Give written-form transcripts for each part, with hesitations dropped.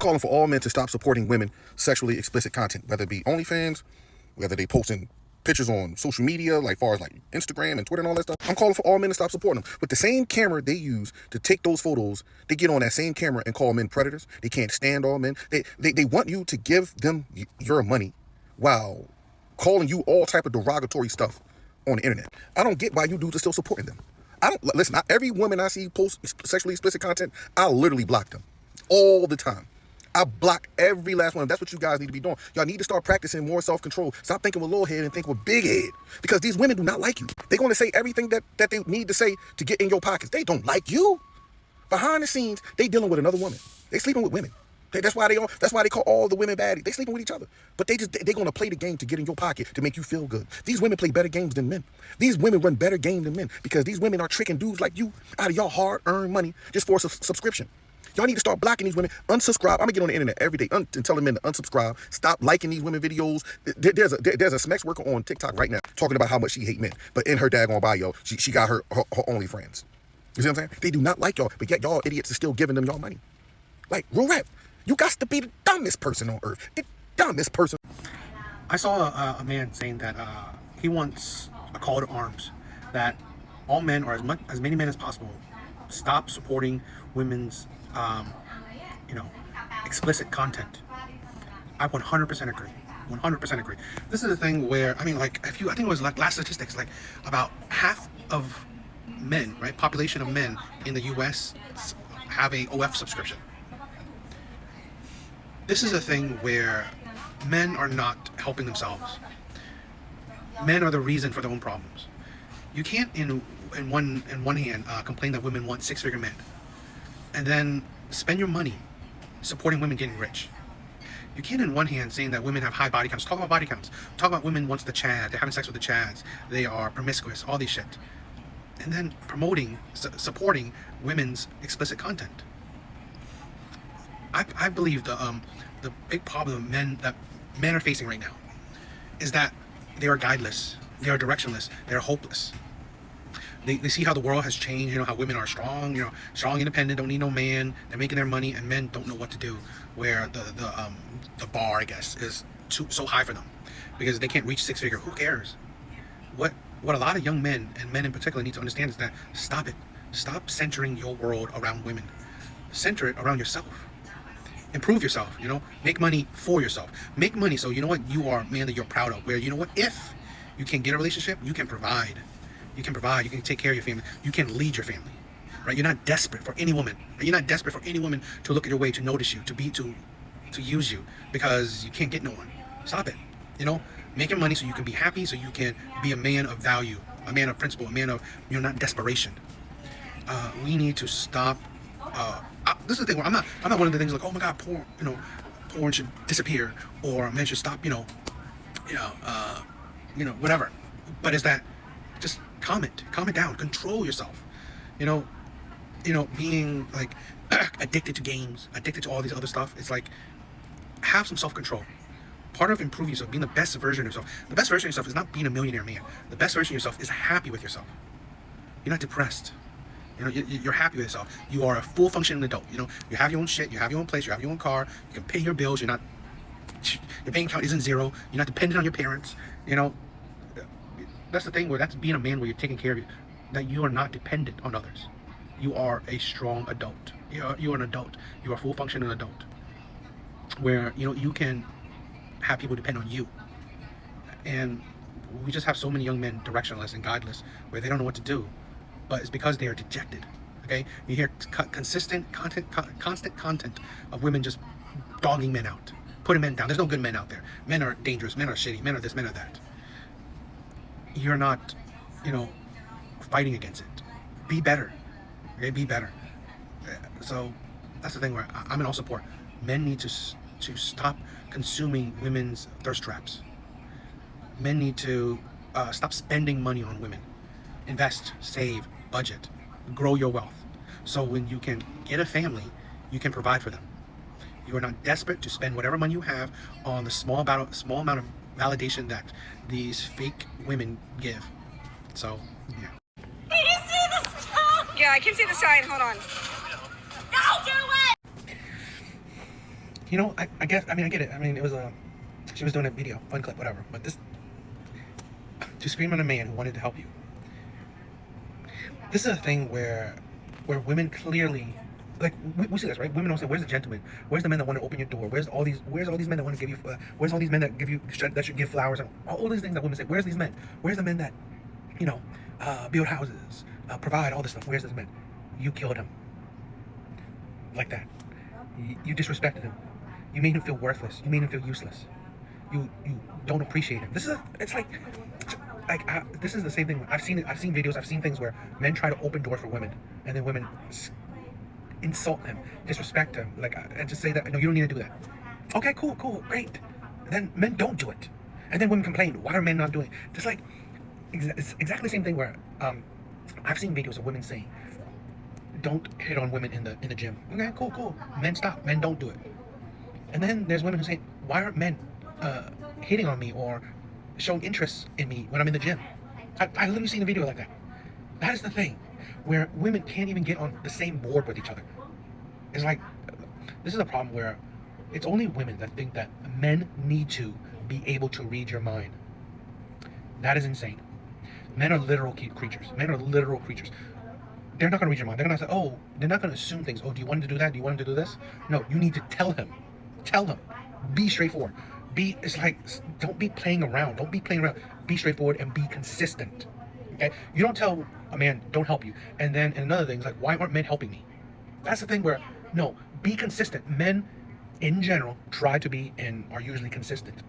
calling for all men to stop supporting women sexually explicit content, whether it be OnlyFans, whether they posting pictures on social media, like far as like Instagram and Twitter and all that stuff. I'm calling for all men to stop supporting them. With the same camera they use to take those photos, they get on that same camera and call men predators. They can't stand all men. They want you to give them your money while calling you all type of derogatory stuff on the internet. I don't get why you dudes are still supporting them. I don't listen. Every woman I see post sexually explicit content, I literally block them all the time. I block every last one. That's what you guys need to be doing. Y'all need to start practicing more self-control. Stop thinking with little head and think with big head. Because these women do not like you. They're going to say everything that they need to say to get in your pockets. They don't like you. Behind the scenes, they dealing with another woman. They sleeping with women. That's why they call all the women baddies. They sleeping with each other. But they're going to play the game to get in your pocket to make you feel good. These women play better games than men. These women run better game than men because these women are tricking dudes like you out of your hard-earned money just for a subscription. Y'all need to start blocking these women. Unsubscribe. I'm gonna get on the internet every day and tell them men to unsubscribe. Stop liking these women videos. There's a Smex worker on TikTok right now talking about how much she hate men. But in her daggone bio, she got her OnlyFans. You see what I'm saying? They do not like y'all, but yet y'all idiots are still giving them y'all money. Like, real rap. You got to be the dumbest person on earth. The dumbest person. I saw a man saying that he wants a call to arms, that all men, or as many men as possible, stop supporting women's explicit content. I 100% agree. 100% agree. This is a thing where, I think it was like last statistics, like about half of men, right, population of men in the US have a OF subscription. This is a thing where men are not helping themselves. Men are the reason for their own problems. You can't in one hand complain that women want six-figure men and then spend your money supporting women getting rich. You can't in one hand saying that women have high body counts. Talk about body counts. Talk about women wants the Chad. They're having sex with the Chads. They are promiscuous. All these shit. And then promoting, supporting women's explicit content. I believe the big problem that men are facing right now is that they are guideless. They are directionless. They are hopeless. They see how the world has changed, how women are strong, strong, independent, don't need no man, they're making their money, and men don't know what to do, where the bar, I guess, is so high for them, because they can't reach six-figure. Who cares? What a lot of young men, and men in particular, need to understand is that stop it. Stop centering your world around women. Center it around yourself. Improve yourself, make money for yourself. Make money so you are a man that you're proud of, where if you can get a relationship, you can provide. You can take care of your family, you can lead your family, right? You're not desperate for any woman, right? You're not desperate for any woman to look at your way, to notice you, to use you, because you can't get no one. Stop it. Make your money so you can be happy, so you can be a man of value, a man of principle, a man of, not desperation. We need to stop. This is the thing where I'm not one of the things like, oh my God, porn should disappear, or men should stop, whatever. But is that just calm it down, control yourself. Being like addicted to games, addicted to all these other stuff. It's like, have some self-control. Part of improving yourself, being the best version of yourself. The best version of yourself is not being a millionaire man. The best version of yourself is happy with yourself. You're not depressed. You're happy with yourself. You are a full functioning adult. You have your own shit, you have your own place, you have your own car, you can pay your bills, your bank account isn't zero, you're not dependent on your parents. That's the thing where that's being a man, where you're taking care of you, that you are not dependent on others. You are a strong adult. You're an adult. You are a full functioning adult, where you can have people depend on you. And we just have so many young men directionless and guideless, where they don't know what to do, but it's because they are dejected. Okay, you hear constant content of women just dogging men out, putting men down. There's no good men out there. Men are dangerous, men are shitty, men are this, men are that. You're not fighting against it. Be better. Okay, be better. So that's the thing where I'm in all support. Men need to stop consuming women's thirst traps. Men need to stop spending money on women. Invest, save, budget, grow your wealth. So when you can get a family, you can provide for them. You are not desperate to spend whatever money you have on the small amount of validation that these fake women give. So, yeah. Can you see the sign? Yeah, I can see the sign. Hold on. No, do it! You know, I guess, I get it. I mean, it was she was doing a video, fun clip, whatever. But this, to scream at a man who wanted to help you. This is a thing where women clearly, like, we see this, right? Women don't say, where's the gentleman? Where's the men that want to open your door? Where's all these men that want to give you, where's all these men that should give flowers? And all these things that women say, where's these men? Where's the men that, build houses, provide all this stuff? Where's this men? You killed him. Like that. You disrespected him. You made him feel worthless. You made him feel useless. You don't appreciate him. This is the same thing. I've seen videos. I've seen things where men try to open doors for women, and then women insult them, disrespect them, and just say that no, you don't need to do that. Okay, cool, great. And then men don't do it, and then women complain. Why are men not doing it? Just like it's exactly the same thing where I've seen videos of women saying, "Don't hit on women in the gym." Okay, cool. Men stop. Men don't do it. And then there's women who say, "Why aren't men hitting on me or showing interest in me when I'm in the gym?" I literally seen a video like that. That is the thing, where women can't even get on the same board with each other. It's like, this is a problem where it's only women that think that men need to be able to read your mind. That is insane. Men are literal creatures. Men are literal creatures. They're not going to read your mind. They're going to say, oh, they're not going to assume things. Oh, do you want him to do that? Do you want him to do this? No, you need to tell him. Tell him. Be straightforward. It's like, don't be playing around. Don't be playing around. Be straightforward and be consistent. Okay? You don't tell a man, don't help you. And then another thing is like, why aren't men helping me? That's the thing where, no, be consistent. Men, in general, try to be and are usually consistent.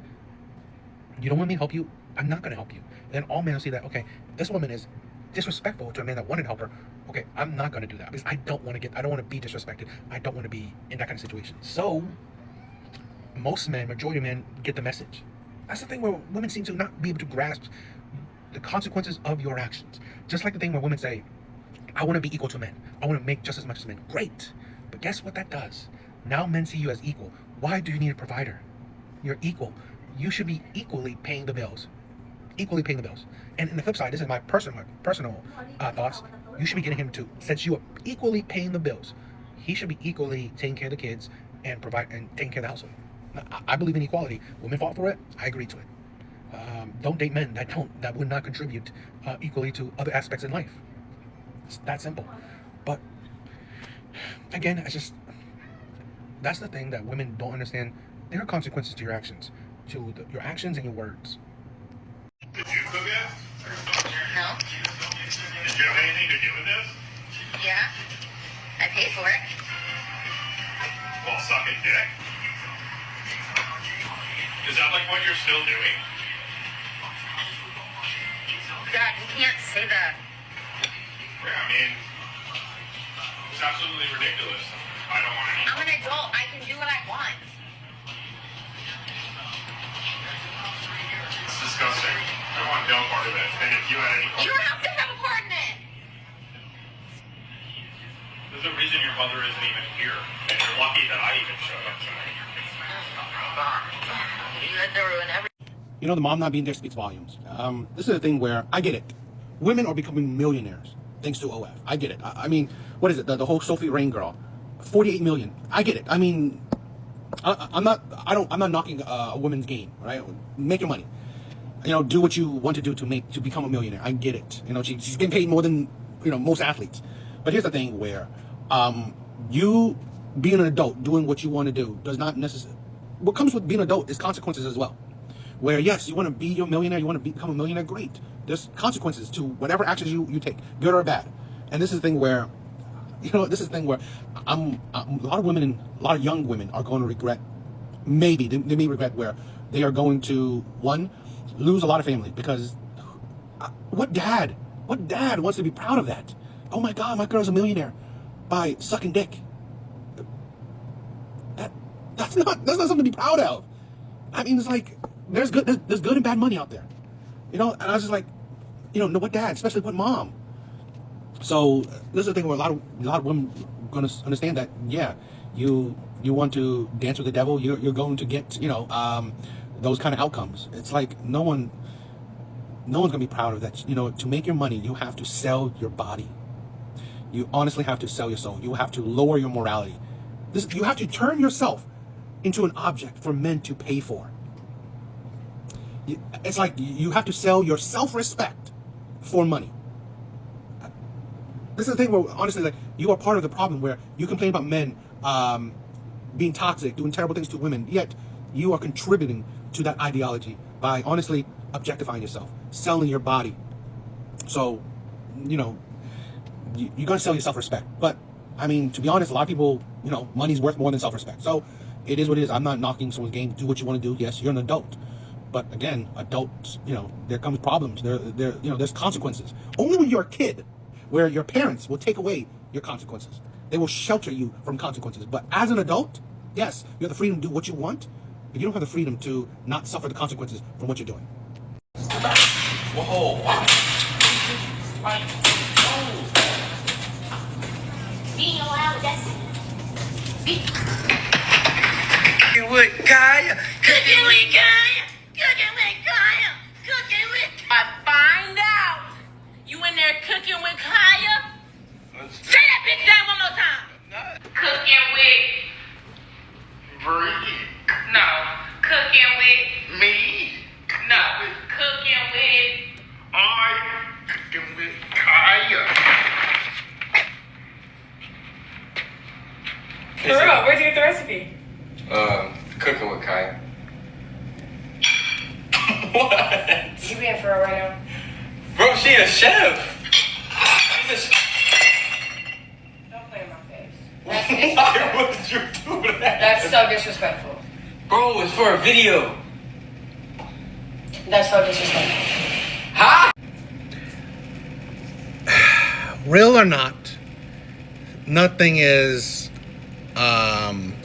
You don't want me to help you? I'm not going to help you. And then all men will see that, okay, this woman is disrespectful to a man that wanted to help her. Okay, I'm not going to do that because I don't want to be disrespected. I don't want to be in that kind of situation. So, most men, majority of men, get the message. That's the thing where women seem to not be able to grasp the consequences of your actions. Just like the thing where women say, I want to be equal to men. I want to make just as much as men. Great. But guess what that does? Now men see you as equal. Why do you need a provider? You're equal. You should be equally paying the bills. Equally paying the bills. And in the flip side, this is my personal thoughts. You should be getting him to, since you are equally paying the bills, he should be equally taking care of the kids and taking care of the household. I believe in equality. Women fought for it. I agree to it. Don't date men that would not contribute equally to other aspects in life. It's that simple. But again, that's the thing that women don't understand. There are consequences to your actions, your actions and your words. Did you cook it? No. Did you have anything to do with this? Yeah. I paid for it. Well, sucking dick. Is that like what you're still doing? Dad, you can't say that. Yeah, I mean, it's absolutely ridiculous. I don't want any. I'm an adult. I can do what I want. It's disgusting. I want no part of it. And if you had any part You don't have to have a part in it. there's a reason your mother isn't even here. And you're lucky that I even showed up tonight. You had to ruin everything. You know, the mom not being there speaks volumes. This is a thing where I get it. Women are becoming millionaires thanks to OF. I get it. I mean, what is it? The whole Sophie Rain girl, 48 million. I get it. I mean, I'm not knocking a woman's game, right? Make your money. You know, do what you want to do to become a millionaire. I get it. You know, she's getting paid more than most athletes. But here's the thing where you being an adult doing what you want to do does not necessarily. What comes with being an adult is consequences as well. Where yes, you want to be your millionaire, you want to become a millionaire, great. There's consequences to whatever actions you take, good or bad. And this is the thing where, a lot of women and a lot of young women are going to regret. Maybe they may regret where they are going to lose a lot of family because what dad wants to be proud of that? Oh my God, my girl's a millionaire by sucking dick. That's not something to be proud of. I mean, it's like there's good and bad money out there, and I was just like, what dad, especially what mom. So this is the thing where a lot of women are gonna understand that you want to dance with the devil, you're going to get those kind of outcomes. It's like no one's gonna be proud of that. To make your money, you have to sell your body. You honestly have to sell your soul. You have to lower your morality. You have to turn yourself into an object for men to pay for. It's like you have to sell your self-respect for money. This is the thing where, honestly, like, you are part of the problem where you complain about men being toxic, doing terrible things to women, yet you are contributing to that ideology by, honestly, objectifying yourself, selling your body. So, you know, you're going to sell your self-respect. But, I mean, to be honest, a lot of people, you know, money's worth more than self-respect. So, it is what it is. I'm not knocking someone's game. Do what you want to do. Yes, you're an adult. But again, adults, you know, there comes problems. There's consequences. Only when you're a kid, where your parents will take away your consequences. They will shelter you from consequences. But as an adult, yes, you have the freedom to do what you want, but you don't have the freedom to not suffer the consequences from what you're doing. Whoa. Being allowed, that's Cooking with Kaya. cooking with Kaya. Cooking with Kaya. Cooking with Kaya. I find out you in there cooking with Kaya. Say that bitch down one more time. Cooking with Bree. no. Cooking with Me. no. Cooking with Cooking with Kaya. For real, where'd you get the recipe? Cooking with Kaya. What? You being for real right now? Bro, she a chef. Don't play in my face. Why would you do that? That's so disrespectful. Bro, it's for a video. That's so disrespectful. Huh? Real or not, nothing is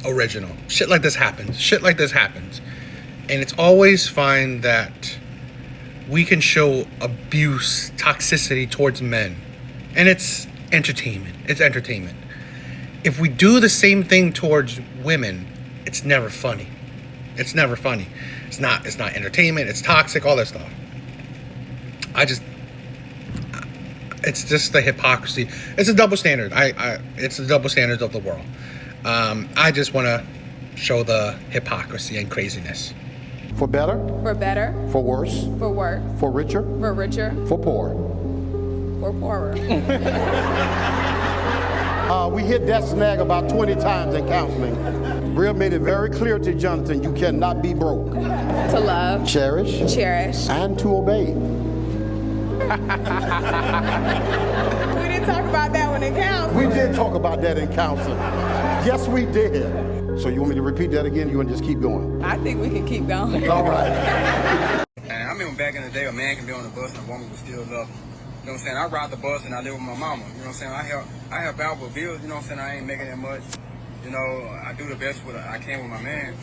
original. Shit like this happens. And it's always fine that we can show abuse, toxicity towards men. And it's entertainment. If we do the same thing towards women, it's never funny. It's not entertainment, it's toxic, all that stuff. It's just the hypocrisy. It's a double standard. It's the double standards of the world. I just want to show the hypocrisy and craziness. For better, For better, for worse, for worse, for richer, for richer, for poor. for poorer. We hit that snag about 20 times in counseling. Brill made it very clear to Jonathan, you cannot be broke. To love, Cherish cherish. and to obey. We didn't talk about that one in counseling. We did talk about that in counseling. Yes, we did. So you want me to repeat that again? You want to just keep going? I think we can keep going. All right. And I remember back in the day, a man can be on the bus and a woman would still love him. You know what I'm saying? I ride the bus and I live with my mama. You know what I'm saying? I help out with bills. You know what I'm saying? I ain't making that much. You know, I do the best I can with my man.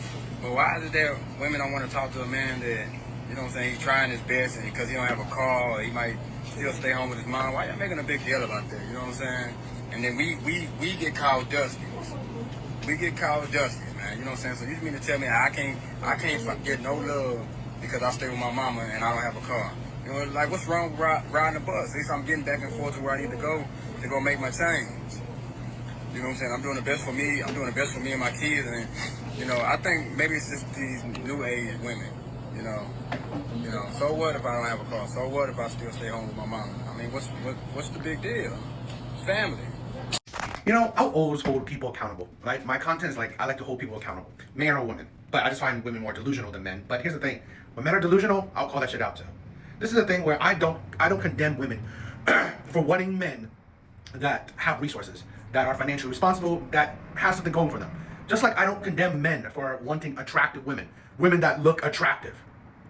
But why is it that women don't want to talk to a man that, you know what I'm saying, he's trying his best and because he don't have a car or he might still stay home with his mom? Why y'all making a big deal about that? You know what I'm saying? And then we get called dusty. We get called dusty, man. You know what I'm saying? So you mean to tell me I can't get no love because I stay with my mama and I don't have a car? You know, like what's wrong with riding the bus? At least I'm getting back and forth to where I need to go make my change. You know what I'm saying? I'm doing the best for me. I'm doing the best for me and my kids. And you know, I think maybe it's just these new age women. You know. So what if I don't have a car? So what if I still stay home with my mama? I mean, what's the big deal? Family. You know, I'll always hold people accountable. Right? My content is like, I like to hold people accountable, man or woman. But I just find women more delusional than men. But here's the thing: when men are delusional, I'll call that shit out too. This is the thing where I don't condemn women for wanting men that have resources, that are financially responsible, that have something going for them. Just like I don't condemn men for wanting attractive women that look attractive.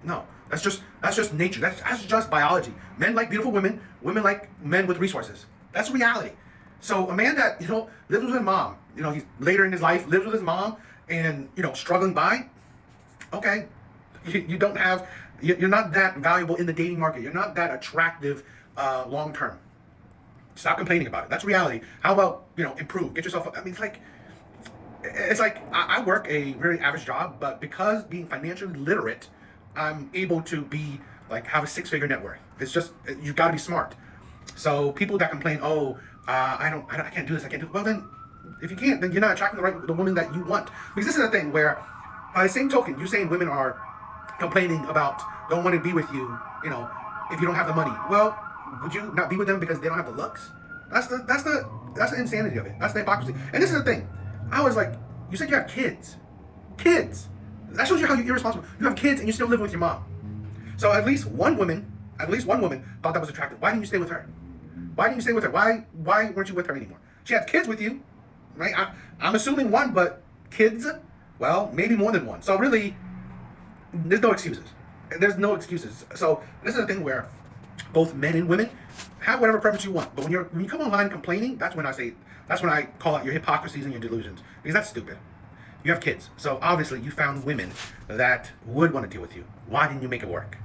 No, that's just nature. That's just biology. Men like beautiful women. Women like men with resources. That's reality. So a man that, you know, lives with his mom, you know, he's later in his life, lives with his mom and, you know, struggling by, okay, you don't have, you're not that valuable in the dating market. You're not that attractive long term. Stop complaining about it. That's reality. How about, you know, improve, get yourself up. I mean, it's like I work a very average job, but because being financially literate, I'm able to be like, have a 6-figure net worth. It's just, you gotta be smart. So people that complain, I can't do this, I can't do it. Well then, if you can't, then you're not attracting the woman that you want. Because this is the thing where By the same token, you're saying women are complaining about don't want to be with you, you know, if you don't have the money. Well, would you not be with them because they don't have the looks? That's the insanity of it. That's the hypocrisy. And this is the thing. I was like, you said you have kids. Kids. That shows you how you're irresponsible. You have kids and you still live with your mom. So at least one woman thought that was attractive. Why didn't you stay with her? Why didn't you stay with her? Why weren't you with her anymore? She had kids with you, right? I'm assuming one, but kids, well, maybe more than one. So really, there's no excuses. There's no excuses. So this is the thing where both men and women have whatever preference you want. But when you come online complaining, that's when I call out your hypocrisies and your delusions, because that's stupid. You have kids, so obviously you found women that would want to deal with you. Why didn't you make it work?